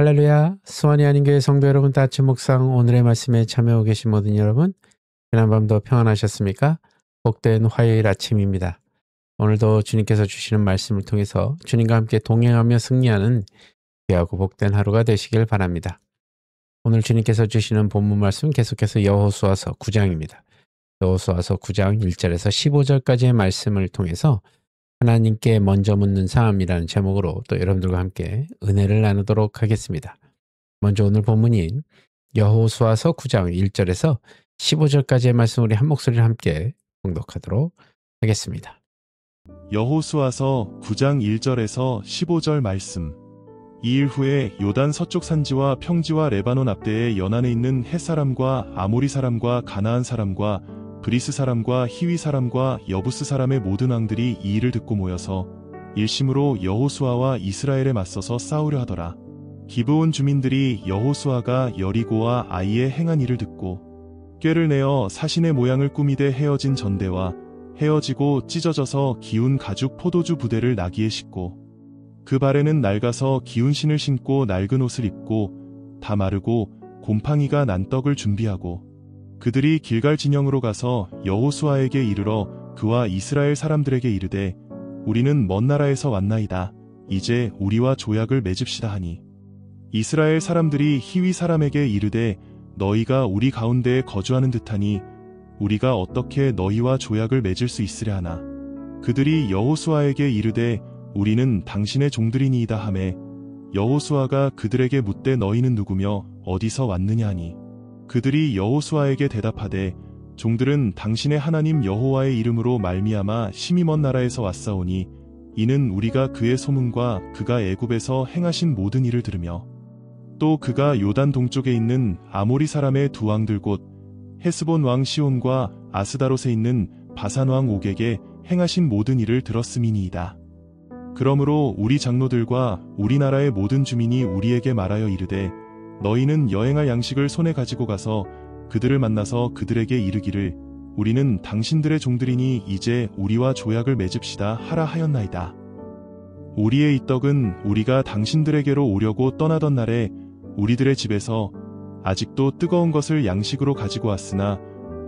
할렐루야. 수원이 아닌 교회 성도 여러분, 따뜻한 묵상 오늘의 말씀에 참여하고 계신 모든 여러분, 지난밤도 평안하셨습니까? 복된 화요일 아침입니다. 오늘도 주님께서 주시는 말씀을 통해서 주님과 함께 동행하며 승리하는 귀하고 복된 하루가 되시길 바랍니다. 오늘 주님께서 주시는 본문 말씀 계속해서 여호수아서 9장입니다. 여호수아서 9장 1절에서 15절까지의 말씀을 통해서 하나님께 먼저 묻는 삶이라는 제목으로 또 여러분들과 함께 은혜를 나누도록 하겠습니다. 먼저 오늘 본문인 여호수아서 9장 1절에서 15절까지의 말씀 우리 한 목소리를 함께 봉독하도록 하겠습니다. 여호수아서 9장 1절에서 15절 말씀. 이 일 후에 요단 서쪽 산지와 평지와 레바논 앞대에 연안에 있는 헷 사람과 아모리 사람과 가나안 사람과 브리스 사람과 히위 사람과 여부스 사람의 모든 왕들이 이 일을 듣고 모여서 일심으로 여호수아와 이스라엘에 맞서서 싸우려 하더라. 기브온 주민들이 여호수아가 여리고와 아이에 행한 일을 듣고 꾀를 내어 사신의 모양을 꾸미되 헤어진 전대와 헤어지고 찢어져서 기운 가죽 포도주 부대를 나귀에 싣고 그 발에는 낡아서 기운 신을 신고 낡은 옷을 입고 다 마르고 곰팡이가 난 떡을 준비하고 그들이 길갈 진영으로 가서 여호수아에게 이르러 그와 이스라엘 사람들에게 이르되 우리는 먼 나라에서 왔나이다. 이제 우리와 조약을 맺읍시다 하니 이스라엘 사람들이 히위 사람에게 이르되 너희가 우리 가운데에 거주하는 듯하니 우리가 어떻게 너희와 조약을 맺을 수 있으랴 하나. 그들이 여호수아에게 이르되 우리는 당신의 종들이니이다 하매 여호수아가 그들에게 묻되 너희는 누구며 어디서 왔느냐 하니 그들이 여호수아에게 대답하되 종들은 당신의 하나님 여호와의 이름으로 말미암아 심히 먼 나라에서 왔사오니 이는 우리가 그의 소문과 그가 애굽에서 행하신 모든 일을 들으며 또 그가 요단 동쪽에 있는 아모리 사람의 두 왕들 곧 헤스본 왕 시온과 아스다롯에 있는 바산 왕 옥에게 행하신 모든 일을 들었음이니이다. 그러므로 우리 장로들과 우리나라의 모든 주민이 우리에게 말하여 이르되 너희는 여행할 양식을 손에 가지고 가서 그들을 만나서 그들에게 이르기를 우리는 당신들의 종들이니 이제 우리와 조약을 맺읍시다 하라 하였나이다. 우리의 이 떡은 우리가 당신들에게로 오려고 떠나던 날에 우리들의 집에서 아직도 뜨거운 것을 양식으로 가지고 왔으나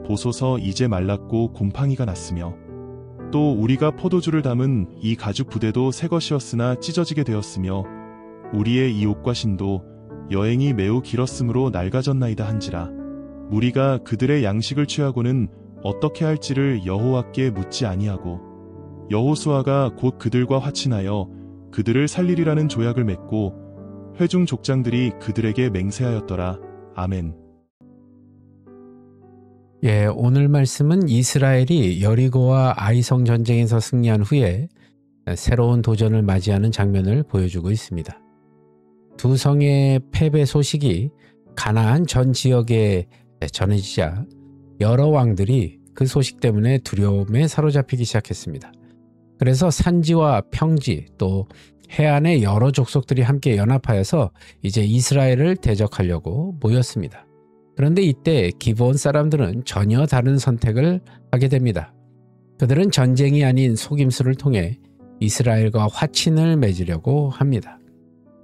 보소서 이제 말랐고 곰팡이가 났으며 또 우리가 포도주를 담은 이 가죽 부대도 새 것이었으나 찢어지게 되었으며 우리의 이 옷과 신도 여행이 매우 길었으므로 낡아졌나이다 한지라. 무리가 그들의 양식을 취하고는 어떻게 할지를 여호와께 묻지 아니하고 여호수아가 곧 그들과 화친하여 그들을 살리리라는 조약을 맺고 회중 족장들이 그들에게 맹세하였더라. 아멘. 예, 오늘 말씀은 이스라엘이 여리고와 아이성 전쟁에서 승리한 후에 새로운 도전을 맞이하는 장면을 보여주고 있습니다. 두 성의 패배 소식이 가나안 전 지역에 전해지자 여러 왕들이 그 소식 때문에 두려움에 사로잡히기 시작했습니다. 그래서 산지와 평지 또 해안의 여러 족속들이 함께 연합하여서 이제 이스라엘을 대적하려고 모였습니다. 그런데 이때 기브온 사람들은 전혀 다른 선택을 하게 됩니다. 그들은 전쟁이 아닌 속임수를 통해 이스라엘과 화친을 맺으려고 합니다.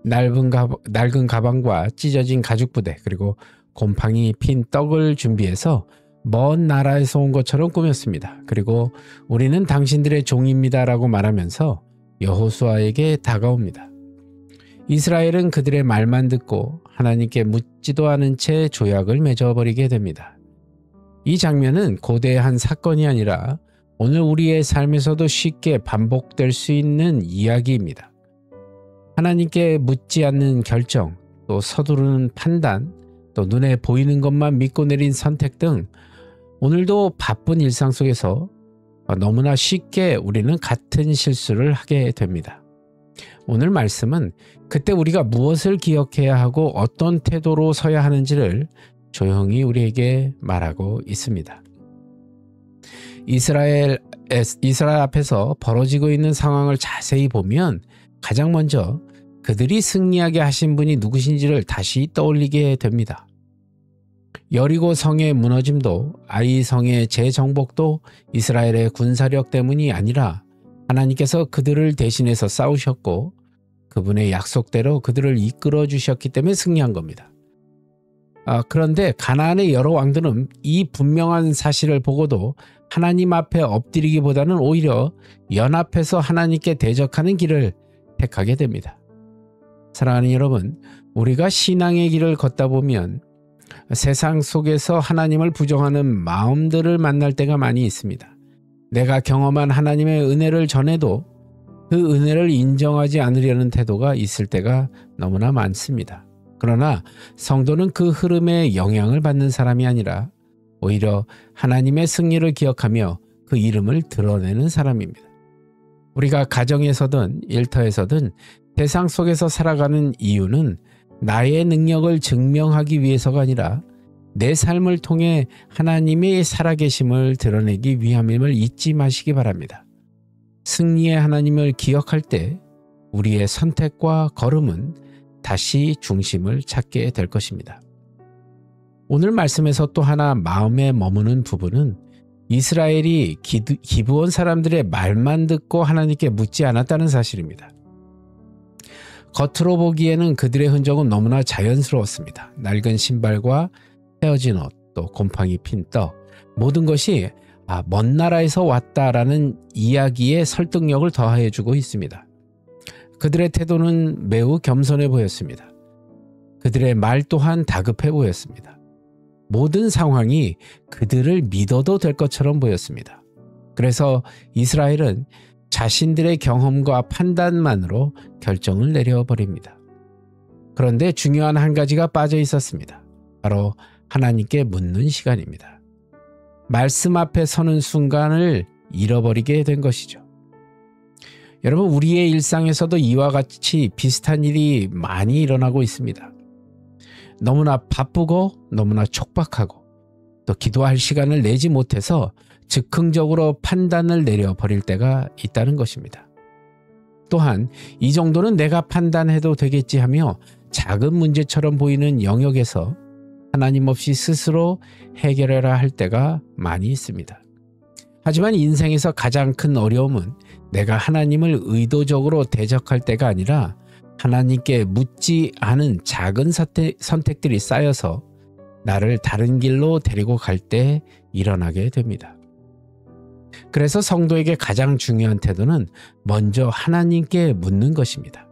낡은 가방과 찢어진 가죽 부대 그리고 곰팡이 핀 떡을 준비해서 먼 나라에서 온 것처럼 꾸몄습니다. 그리고 우리는 당신들의 종입니다 라고 말하면서 여호수아에게 다가옵니다. 이스라엘은 그들의 말만 듣고 하나님께 묻지도 않은 채 조약을 맺어버리게 됩니다. 이 장면은 고대의 한 사건이 아니라 오늘 우리의 삶에서도 쉽게 반복될 수 있는 이야기입니다. 하나님께 묻지 않는 결정, 또 서두르는 판단, 또 눈에 보이는 것만 믿고 내린 선택 등 오늘도 바쁜 일상 속에서 너무나 쉽게 우리는 같은 실수를 하게 됩니다. 오늘 말씀은 그때 우리가 무엇을 기억해야 하고 어떤 태도로 서야 하는지를 조용히 우리에게 말하고 있습니다. 이스라엘 앞에서 벌어지고 있는 상황을 자세히 보면 가장 먼저 그들이 승리하게 하신 분이 누구신지를 다시 떠올리게 됩니다. 여리고 성의 무너짐도 아이 성의 재정복도 이스라엘의 군사력 때문이 아니라 하나님께서 그들을 대신해서 싸우셨고 그분의 약속대로 그들을 이끌어 주셨기 때문에 승리한 겁니다. 그런데 가나안의 여러 왕들은 이 분명한 사실을 보고도 하나님 앞에 엎드리기보다는 오히려 연합해서 하나님께 대적하는 길을 택하게 됩니다. 사랑하는 여러분, 우리가 신앙의 길을 걷다 보면 세상 속에서 하나님을 부정하는 마음들을 만날 때가 많이 있습니다. 내가 경험한 하나님의 은혜를 전해도 그 은혜를 인정하지 않으려는 태도가 있을 때가 너무나 많습니다. 그러나 성도는 그 흐름에 영향을 받는 사람이 아니라 오히려 하나님의 승리를 기억하며 그 이름을 드러내는 사람입니다. 우리가 가정에서든 일터에서든 세상 속에서 살아가는 이유는 나의 능력을 증명하기 위해서가 아니라 내 삶을 통해 하나님의 살아계심을 드러내기 위함임을 잊지 마시기 바랍니다. 승리의 하나님을 기억할 때 우리의 선택과 걸음은 다시 중심을 찾게 될 것입니다. 오늘 말씀에서 또 하나 마음에 머무는 부분은 이스라엘이 기브온 사람들의 말만 듣고 하나님께 묻지 않았다는 사실입니다. 겉으로 보기에는 그들의 흔적은 너무나 자연스러웠습니다. 낡은 신발과 헤어진 옷, 또 곰팡이 핀 떡, 모든 것이 먼 나라에서 왔다라는 이야기에 설득력을 더해주고 있습니다. 그들의 태도는 매우 겸손해 보였습니다. 그들의 말 또한 다급해 보였습니다. 모든 상황이 그들을 믿어도 될 것처럼 보였습니다. 그래서 이스라엘은 자신들의 경험과 판단만으로 결정을 내려버립니다. 그런데 중요한 한 가지가 빠져 있었습니다. 바로 하나님께 묻는 시간입니다. 말씀 앞에 서는 순간을 잃어버리게 된 것이죠. 여러분, 우리의 일상에서도 이와 같이 비슷한 일이 많이 일어나고 있습니다. 너무나 바쁘고 너무나 촉박하고 또 기도할 시간을 내지 못해서 즉흥적으로 판단을 내려버릴 때가 있다는 것입니다. 또한 이 정도는 내가 판단해도 되겠지 하며 작은 문제처럼 보이는 영역에서 하나님 없이 스스로 해결해라 할 때가 많이 있습니다. 하지만 인생에서 가장 큰 어려움은 내가 하나님을 의도적으로 대적할 때가 아니라 하나님께 묻지 않은 작은 선택들이 쌓여서 나를 다른 길로 데리고 갈 때 일어나게 됩니다. 그래서 성도에게 가장 중요한 태도는 먼저 하나님께 묻는 것입니다.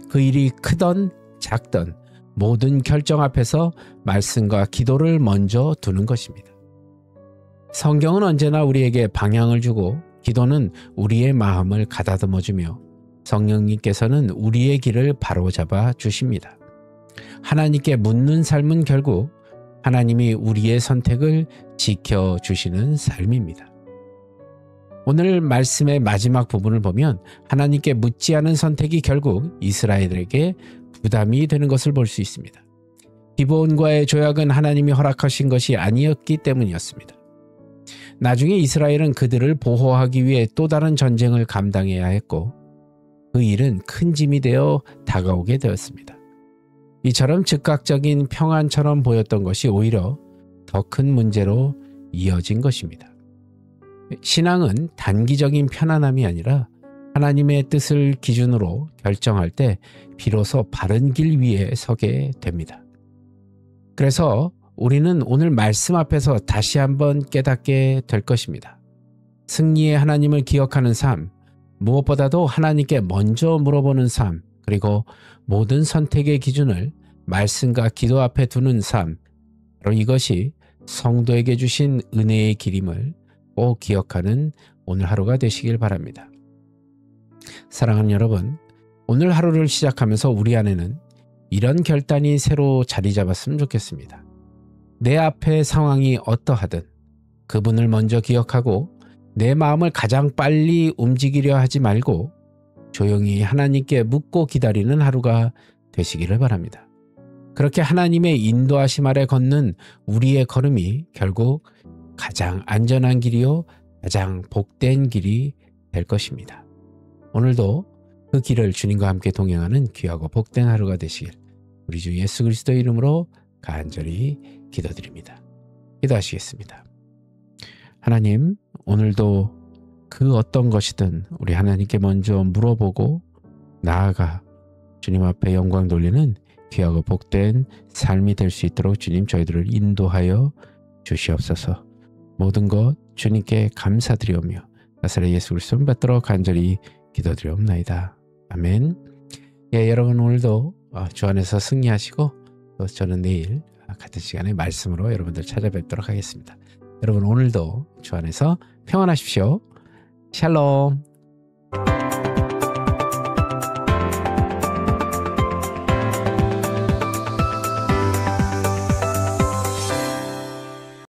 그 일이 크던 작던 모든 결정 앞에서 말씀과 기도를 먼저 두는 것입니다. 성경은 언제나 우리에게 방향을 주고 기도는 우리의 마음을 가다듬어주며 성령님께서는 우리의 길을 바로잡아 주십니다. 하나님께 묻는 삶은 결국 하나님이 우리의 선택을 지켜주시는 삶입니다. 오늘 말씀의 마지막 부분을 보면 하나님께 묻지 않은 선택이 결국 이스라엘에게 부담이 되는 것을 볼 수 있습니다. 기브온과의 조약은 하나님이 허락하신 것이 아니었기 때문이었습니다. 나중에 이스라엘은 그들을 보호하기 위해 또 다른 전쟁을 감당해야 했고 그 일은 큰 짐이 되어 다가오게 되었습니다. 이처럼 즉각적인 평안처럼 보였던 것이 오히려 더 큰 문제로 이어진 것입니다. 신앙은 단기적인 편안함이 아니라 하나님의 뜻을 기준으로 결정할 때 비로소 바른 길 위에 서게 됩니다. 그래서 우리는 오늘 말씀 앞에서 다시 한번 깨닫게 될 것입니다. 승리의 하나님을 기억하는 삶, 무엇보다도 하나님께 먼저 물어보는 삶, 그리고 모든 선택의 기준을 말씀과 기도 앞에 두는 삶, 바로 이것이 성도에게 주신 은혜의 길임을 꼭 기억하는 오늘 하루가 되시길 바랍니다. 사랑하는 여러분, 오늘 하루를 시작하면서 우리 안에는 이런 결단이 새로 자리 잡았으면 좋겠습니다. 내 앞의 상황이 어떠하든 그분을 먼저 기억하고 내 마음을 가장 빨리 움직이려 하지 말고 조용히 하나님께 묻고 기다리는 하루가 되시기를 바랍니다. 그렇게 하나님의 인도하심 아래 걷는 우리의 걸음이 결국 가장 안전한 길이요 가장 복된 길이 될 것입니다. 오늘도 그 길을 주님과 함께 동행하는 귀하고 복된 하루가 되시길 우리 주 예수 그리스도의 이름으로 간절히 기도드립니다. 기도하시겠습니다. 하나님, 오늘도 그 어떤 것이든 우리 하나님께 먼저 물어보고 나아가 주님 앞에 영광 돌리는 귀하고 복된 삶이 될 수 있도록 주님 저희들을 인도하여 주시옵소서. 모든 것 주님께 감사드리오며 나사렛 예수 그리스도 받들어 간절히 기도드리옵나이다. 아멘. 예, 여러분 오늘도 주 안에서 승리하시고 또 저는 내일 같은 시간에 말씀으로 여러분들 찾아뵙도록 하겠습니다. 여러분 오늘도 주 안에서 평안하십시오. 샬롬.